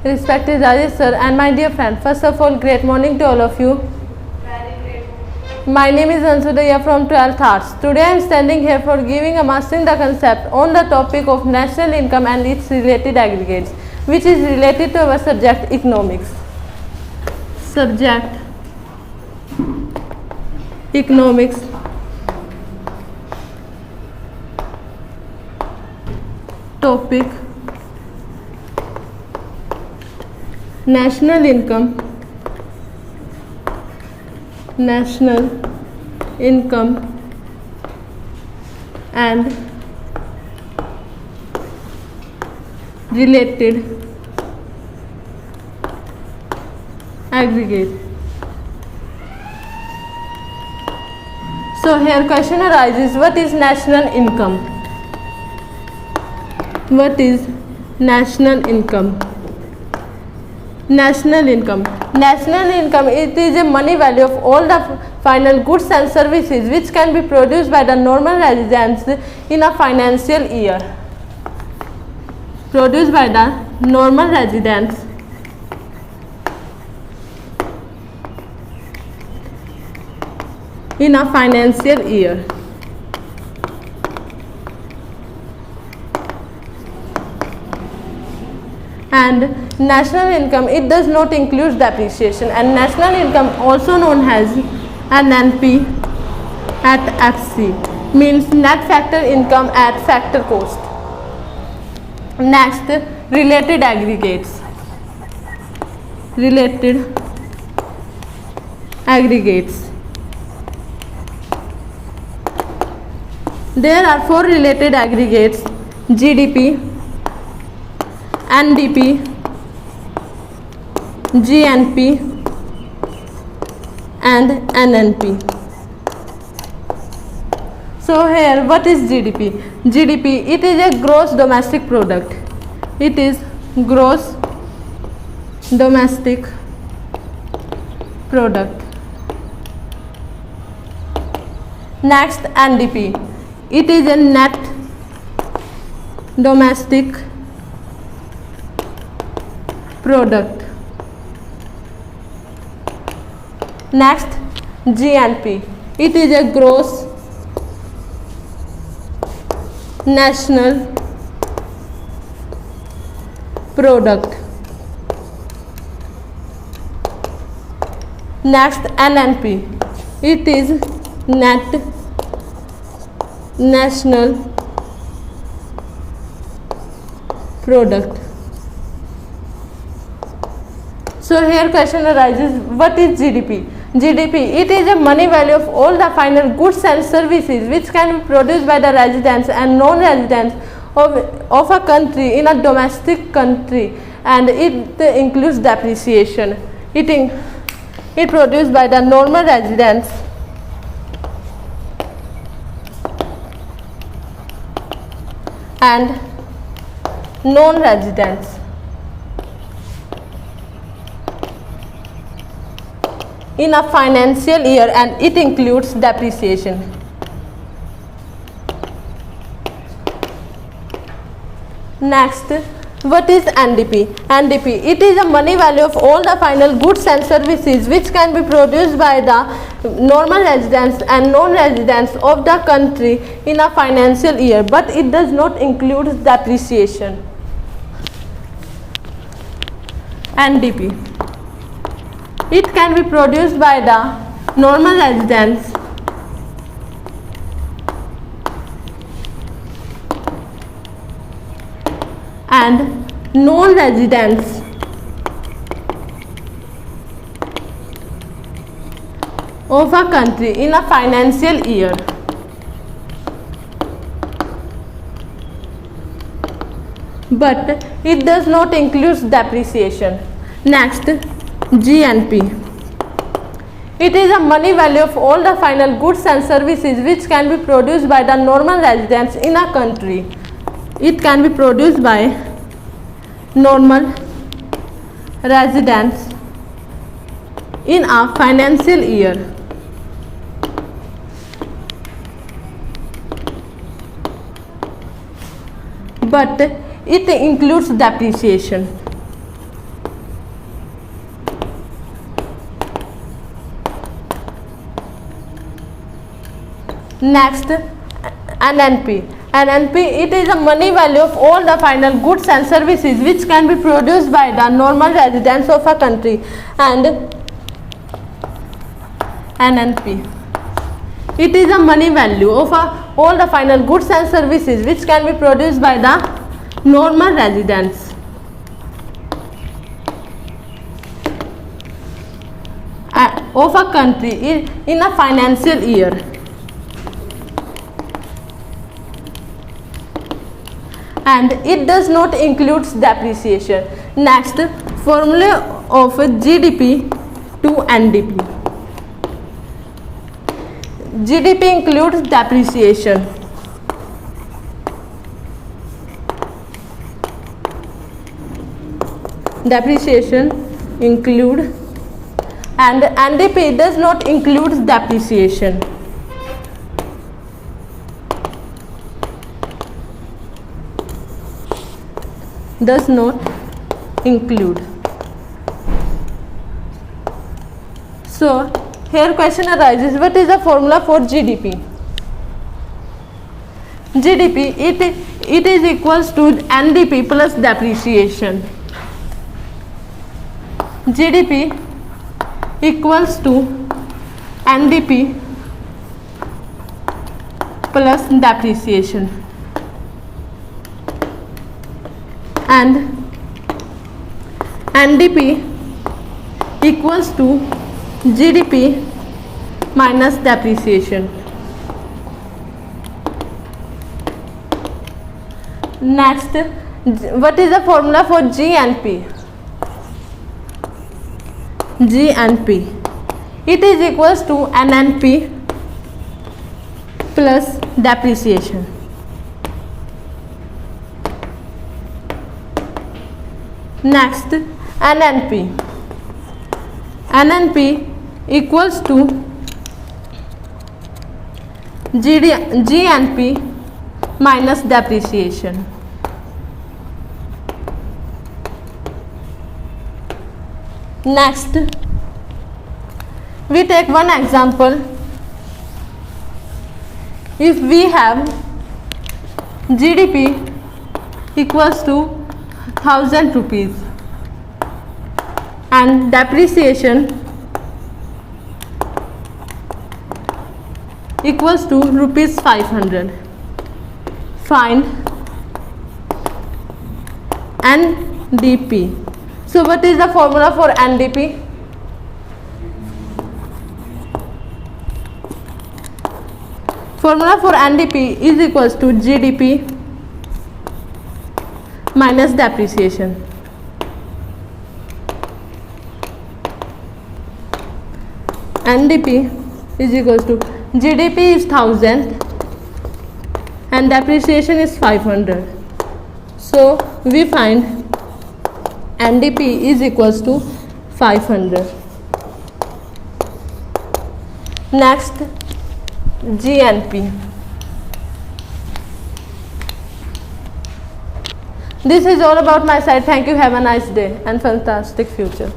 respected Rajesh sir and my dear friend. First of all, great morning to all of you. My name is Ansudaya from 12th Arts. Today I am standing here for giving a mastering the concept on the topic of national income and its related aggregates, which is related to our subject economics. Subject economics. Topic national income. National income and related aggregate. So here question arises, what is national income? What is national income? National income. National income, it is a money value of all the final goods and services which can be produced by the normal residents in a financial year. Produced by the normal residents in a financial year. And national income, it does not include depreciation, and national income also known as NNP at FC means net factor income at factor cost. Next, related aggregates. Related aggregates. There are four related aggregates: GDP, NDP, GNP and NNP. So here, what is GDP? GDP, it is a gross domestic product. It is gross domestic product. Next, NDP, it is a net domestic product. Next, GNP, it is a gross national product. Next, NNP, it is net national product. So here question arises, what is GDP? GDP, it is a money value of all the final goods and services which can be produced by the residents and non-residents of a country in a domestic country, and it includes depreciation. It produced by the normal residents and non-residents in a financial year, and it includes depreciation. Next, what is NDP? NDP, it is a money value of all the final goods and services which can be produced by the normal residents and non-residents of the country in a financial year, but it does not include depreciation. NDP, it can be produced by the normal residents and non-residents of a country in a financial year. But it does not include depreciation. Next, GNP. It is a money value of all the final goods and services which can be produced by the normal residents in a country. It can be produced by normal residents in a financial year. But it includes depreciation. Next, NNP. NNP, it is the money value of all the final goods and services which can be produced by the normal residents of a country. And NNP, it is the money value of all the final goods and services which can be produced by the normal residents of a country in a financial year. And it does not include depreciation. Next, formula of GDP to NDP. GDP includes depreciation. Depreciation include, and NDP does not include depreciation. Does not include. So here question arises, what is the formula for GDP? GDP, it is equals to NDP plus depreciation. GDP equals to NDP plus depreciation. And NDP equals to GDP minus depreciation. Next, what is the formula for GNP? GNP, it is equals to NNP plus depreciation. Next, NNP. NNP equals to GNP minus depreciation. Next, we take one example. If we have GDP equals to 1000 rupees and depreciation equals to rupees 500, find NDP. So what is the formula for NDP? Formula for NDP is equals to GDP minus depreciation. NDP is equals to GDP is 1000 and depreciation is 500. So we find NDP is equals to 500. Next, GNP. This is all about my side. Thank you. Have a nice day and fantastic future.